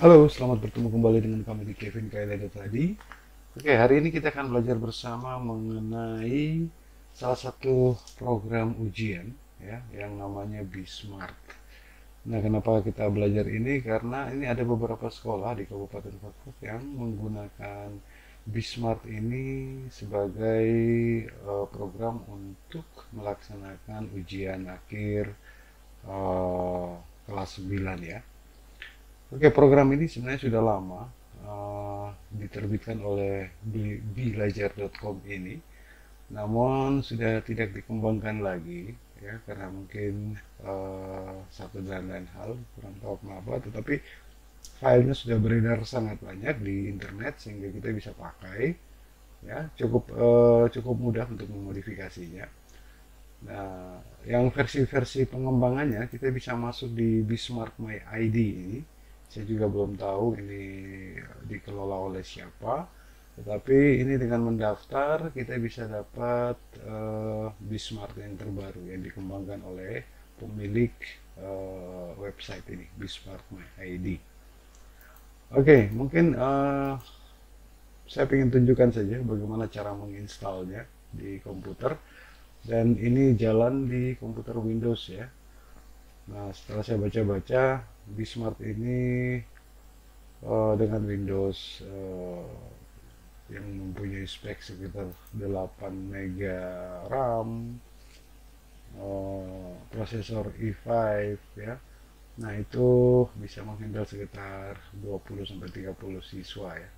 Halo, selamat bertemu kembali dengan kami di Kevin Kailedo tadi. Oke, hari ini kita akan belajar bersama mengenai salah satu program ujian ya, yang namanya Bismart. Nah, kenapa kita belajar ini? Karena ini ada beberapa sekolah di Kabupaten Pekot yang menggunakan Bismart ini sebagai program untuk melaksanakan ujian akhir eh, kelas 9 ya. Oke, program ini sebenarnya sudah lama diterbitkan oleh belajar.com ini, namun sudah tidak dikembangkan lagi ya karena mungkin satu dan lain hal kurang tahu kenapa, tetapi filenya sudah beredar sangat banyak di internet sehingga kita bisa pakai ya cukup mudah untuk memodifikasinya. Nah, yang versi-versi pengembangannya kita bisa masuk di Bismart My ID ini. Saya juga belum tahu ini dikelola oleh siapa. Tetapi ini dengan mendaftar kita bisa dapat Bismart yang terbaru yang dikembangkan oleh pemilik website ini, Bismart My ID. Oke, mungkin saya ingin tunjukkan saja bagaimana cara menginstalnya di komputer. Dan ini jalan di komputer Windows ya. Nah, setelah saya baca-baca, Bismart ini dengan Windows yang mempunyai spek sekitar 8 mega RAM, prosesor i5 ya. Nah, itu bisa menghandle sekitar 20 sampai 30 siswa ya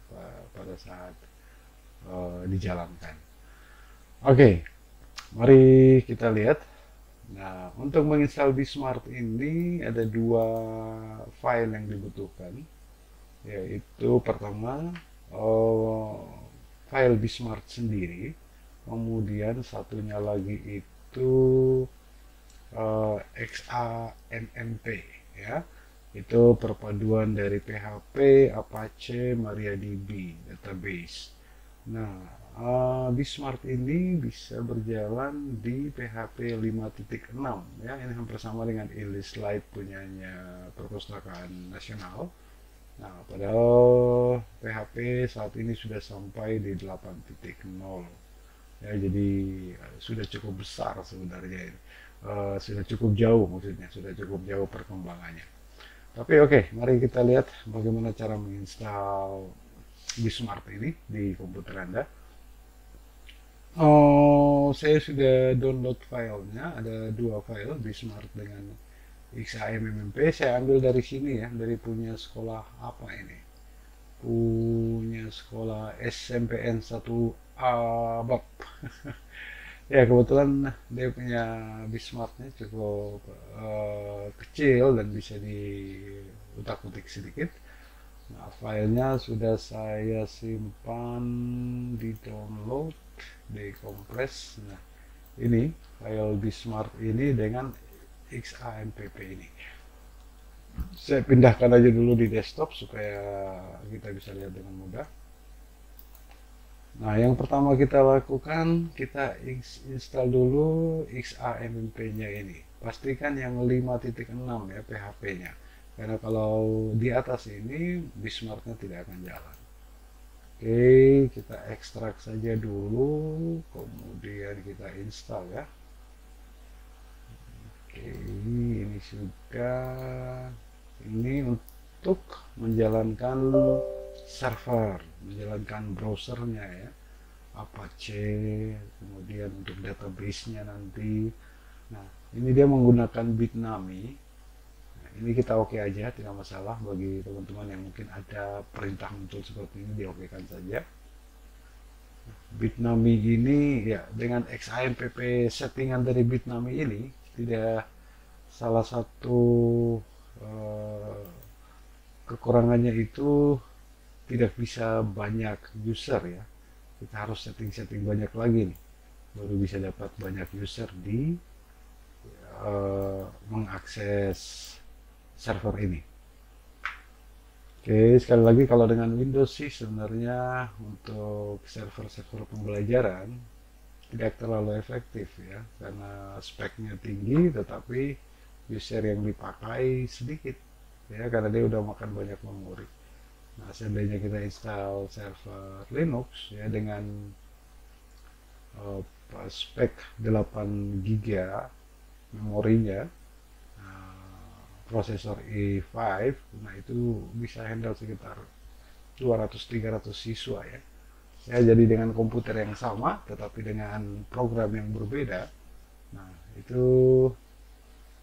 pada saat dijalankan. Oke, mari kita lihat. Nah, untuk menginstal Bismart ini ada dua file yang dibutuhkan, yaitu pertama eh, file Bismart sendiri, kemudian satunya lagi itu XAMMP ya, itu perpaduan dari PHP, Apache, MariaDB database. Nah, Bismart ini bisa berjalan di PHP 5.6 ya, ini hampir sama dengan Elite punyanya Perpustakaan Nasional. Nah, padahal PHP saat ini sudah sampai di 8.0 ya, jadi sudah cukup besar sebenarnya ini. Sudah cukup jauh, maksudnya sudah cukup jauh perkembangannya. Tapi oke, mari kita lihat bagaimana cara menginstal Bismart ini di komputer Anda. Oh, saya sudah download filenya, ada dua file Bismart dengan XAMMP. Saya ambil dari sini ya, dari punya sekolah apa ini? Punya sekolah SMPN 1 Abab. Ya, kebetulan dia punya Bismarcknya cukup kecil dan bisa diutak-utik sedikit. Nah, filenya sudah saya simpan di download, di kompres. Nah, ini file Bismarck ini dengan XAMPP ini. Saya pindahkan aja dulu di desktop supaya kita bisa lihat dengan mudah. Nah, yang pertama kita lakukan, kita install dulu XAMMP-nya ini. Pastikan yang 5.6 ya PHP-nya. Karena kalau di atas ini, Bismarck-nya tidak akan jalan. Oke, kita ekstrak saja dulu, kemudian kita install ya. Oke, ini sudah. Ini untuk menjalankan server, menjalankan browsernya ya, Apache, kemudian untuk database-nya nanti. Nah, ini dia menggunakan Bitnami. Nah, ini kita oke aja, tidak masalah bagi teman-teman yang mungkin ada perintah muncul seperti ini, diokekan saja. Bitnami ini ya dengan XAMPP settingan dari Bitnami ini tidak, salah satu eh, kekurangannya itu tidak bisa banyak user ya, kita harus setting-setting banyak lagi nih baru bisa dapat banyak user di mengakses server ini. Oke, sekali lagi kalau dengan Windows sih sebenarnya untuk server-server pembelajaran tidak terlalu efektif ya, karena speknya tinggi tetapi user yang dipakai sedikit. ya, karena dia udah makan banyak memori. Nah, seandainya kita install server Linux ya dengan uh, spek 8 GB memorinya, prosesor i5, nah itu bisa handle sekitar 200-300 siswa ya. Ya, jadi dengan komputer yang sama tetapi dengan program yang berbeda, nah itu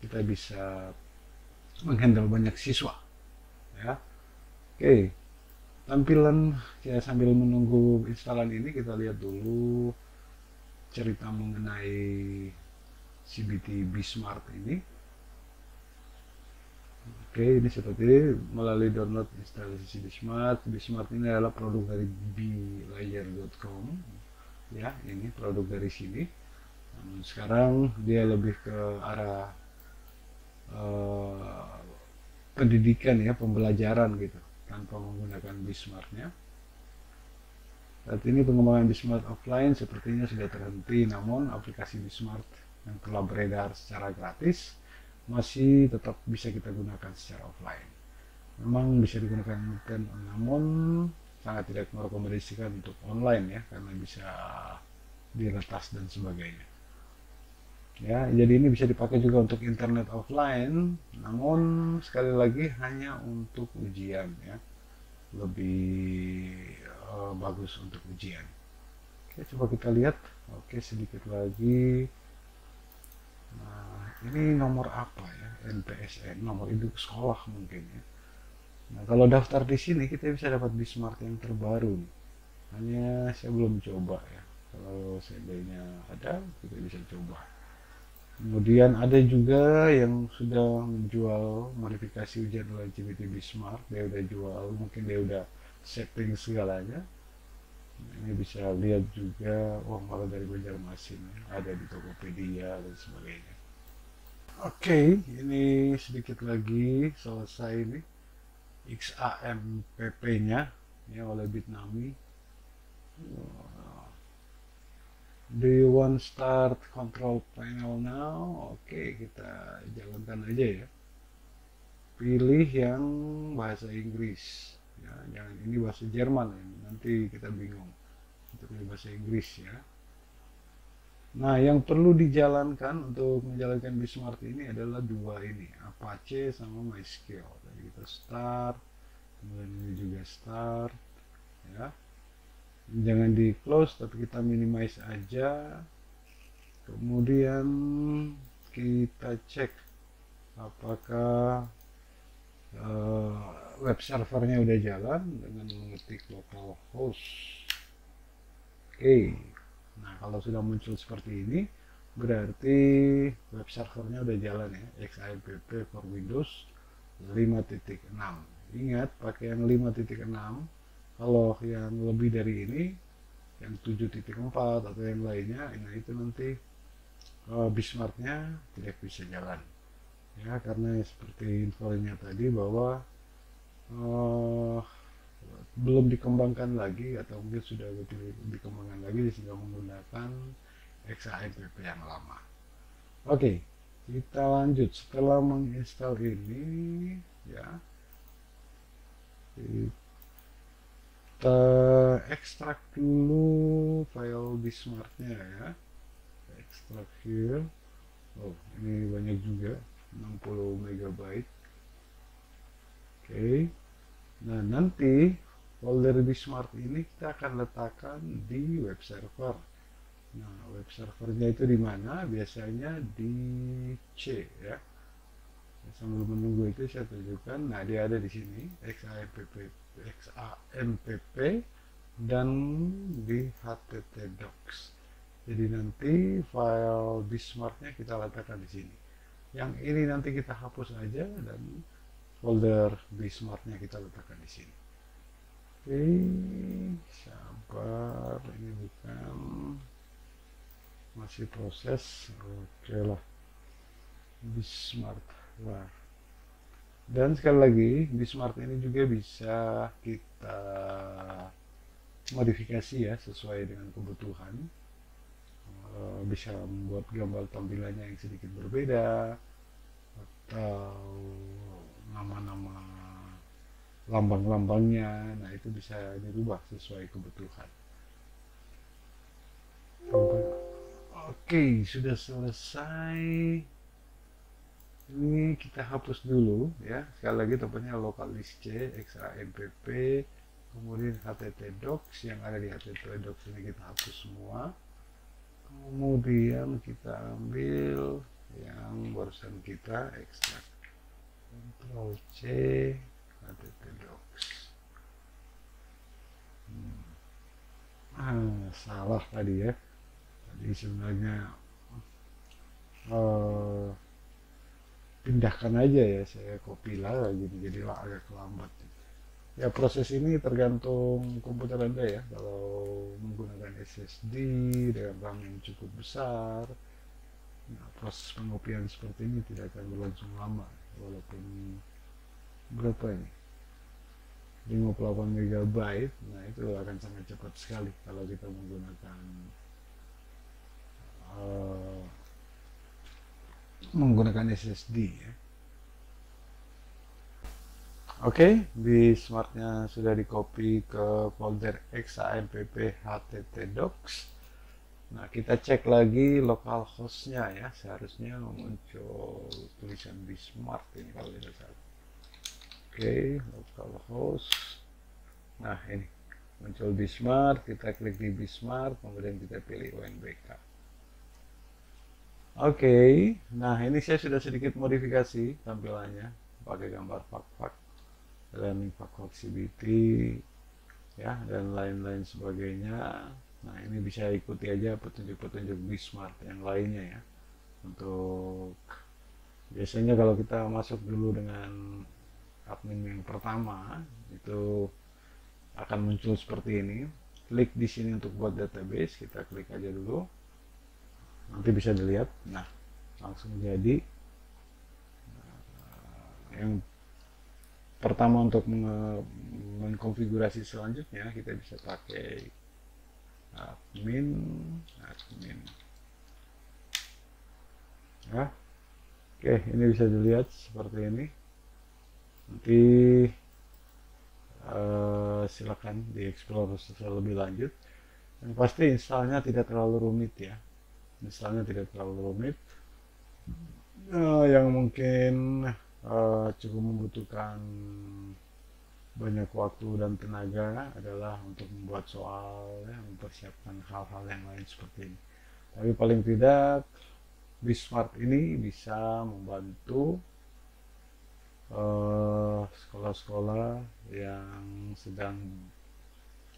kita bisa menghandle banyak siswa ya. Oke, tampilan ya, sambil menunggu instalan ini kita lihat dulu cerita mengenai CBT Bismart ini. Oke, ini seperti melalui download instalasi Bismart. Bismart ini adalah produk dari belayer.com. Ya, ini produk dari sini. Sekarang dia lebih ke arah uh, pendidikan ya, pembelajaran gitu, tanpa menggunakan Bismartnya. Saat ini pengembangan Bismart offline sepertinya sudah terhenti, namun aplikasi Bismart yang telah beredar secara gratis masih tetap bisa kita gunakan secara offline. Memang bisa digunakan, namun sangat tidak merekomendasikan untuk online ya, karena bisa diretas dan sebagainya. Ya, jadi ini bisa dipakai juga untuk internet offline, namun sekali lagi hanya untuk ujian ya, lebih bagus untuk ujian. Oke, coba kita lihat. Oke, sedikit lagi. Nah, ini nomor apa ya? NPSN, nomor induk sekolah mungkin ya. Nah, kalau daftar di sini kita bisa dapat Bismart yang terbaru nih. Hanya saya belum coba ya. Kalau seandainya ada, kita bisa coba. Kemudian ada juga yang sudah menjual modifikasi ujian oleh GPT Bismart. Dia udah jual, mungkin dia udah setting segalanya. Ini bisa lihat juga, oh malah dari Banjarmasin, ada di Tokopedia dan sebagainya. Oke, ini sedikit lagi selesai nih XAMPP-nya ya oleh Bitnami. Do you want start control panel now? Oke, kita jalankan aja ya. Pilih yang bahasa Inggris. Ya, jangan ini bahasa Jerman ya. Nanti kita bingung. Untuk bahasa Inggris ya. Nah, yang perlu dijalankan untuk menjalankan Bismart ini adalah dua ini, Apache sama MySQL. Jadi kita start, kemudian ini juga start, ya. Jangan di close, tapi kita minimize aja. Kemudian kita cek apakah web servernya udah jalan dengan mengetik localhost. Oke. Nah, kalau sudah muncul seperti ini, berarti web servernya udah jalan ya, XAMPP for Windows 5.6. Ingat, pakai yang 5.6. Kalau yang lebih dari ini, yang 7.4 atau yang lainnya, nah itu nanti Bismartnya tidak bisa jalan. Ya, karena seperti infonya tadi bahwa uh, belum dikembangkan lagi atau mungkin sudah dikembangkan lagi sehingga menggunakan XAMPP yang lama. Oke, kita lanjut. Setelah menginstal ini ya, kita ekstrak dulu file Bismartnya ya. Ekstrak here. Oh, ini banyak juga, 60 MB. Oke. Nah, nanti folder Bismart ini kita akan letakkan di web server. Nah, web servernya itu di mana? Biasanya di C ya. Sambil menunggu itu saya tunjukkan. Nah, dia ada di sini XAMPP dan di HTTDocs. Jadi nanti file Bismartnya kita letakkan di sini. Yang ini nanti kita hapus aja dan folder Bismartnya kita letakkan di sini. Oke, sabar, ini bukan, masih proses. Oke lah, Bismart lah. Dan sekali lagi, Bismart ini juga bisa kita modifikasi ya sesuai dengan kebutuhan. Bisa membuat gambar tampilannya yang sedikit berbeda, atau nama-nama lambang-lambangnya. Nah, itu bisa dirubah sesuai kebutuhan. Oke, sudah selesai. Ini kita hapus dulu ya. Sekali lagi tombolnya local list C, XAMPP, kemudian HTTDocs yang ada di HTTDocs ini kita hapus semua. Kemudian kita ambil yang barusan kita ekstrak. Ctrl C, HTTDocs. Salah tadi ya. Tadi sebenarnya pindahkan aja ya, saya copy lah gini, jadilah agak lambat ya. Proses ini tergantung komputer Anda ya. Kalau menggunakan SSD dengan RAM yang cukup besar, nah, proses pengopian seperti ini tidak akan berlangsung lama, walaupun berapa ini 58 MB. Nah, itu akan sangat cepat sekali kalau kita menggunakan SSD ya. Oke, di smartnya sudah di copy ke folder XAMPP HTTDocs. Nah, kita cek lagi localhost-nya ya. Seharusnya muncul tulisan Bismart ini kalau tidak salah. Oke, localhost. Nah, ini muncul Bismart. Kita klik di Bismart, kemudian kita pilih UNBK. Oke, nah ini saya sudah sedikit modifikasi tampilannya pakai gambar fak-fak dan fak-faksibiti ya, dan lain-lain sebagainya. Nah, ini bisa ikuti aja petunjuk-petunjuk Bismart yang lainnya ya. Untuk biasanya kalau kita masuk dulu dengan admin yang pertama, itu akan muncul seperti ini. Klik di sini untuk buat database, kita klik aja dulu. Nanti bisa dilihat, nah langsung jadi. Yang pertama untuk mengkonfigurasi selanjutnya kita bisa pakai admin ya. Oke, ini bisa dilihat seperti ini. Nanti silakan dieksplor secara lebih lanjut. Yang pasti installnya tidak terlalu rumit ya. Misalnya tidak terlalu rumit, yang mungkin cukup membutuhkan banyak waktu dan tenaga adalah untuk membuat soal ya, mempersiapkan hal-hal yang lain seperti ini. Tapi paling tidak Bismart ini bisa membantu sekolah-sekolah yang sedang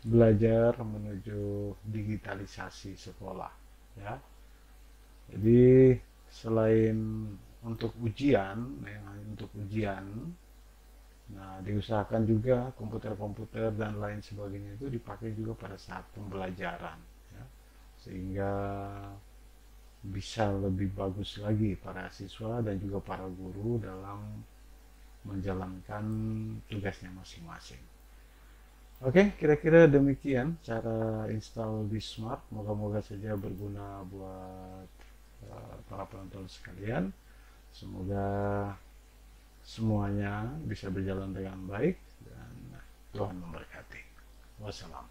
belajar menuju digitalisasi sekolah ya. Jadi selain untuk ujian, nah diusahakan juga komputer-komputer dan lain sebagainya itu dipakai juga pada saat pembelajaran, ya, sehingga bisa lebih bagus lagi para siswa dan juga para guru dalam menjalankan tugasnya masing-masing. Oke, kira-kira demikian cara install Bismart. Moga-moga saja berguna buat para penonton sekalian. Semoga semuanya bisa berjalan dengan baik dan Tuhan memberkati. Wassalam.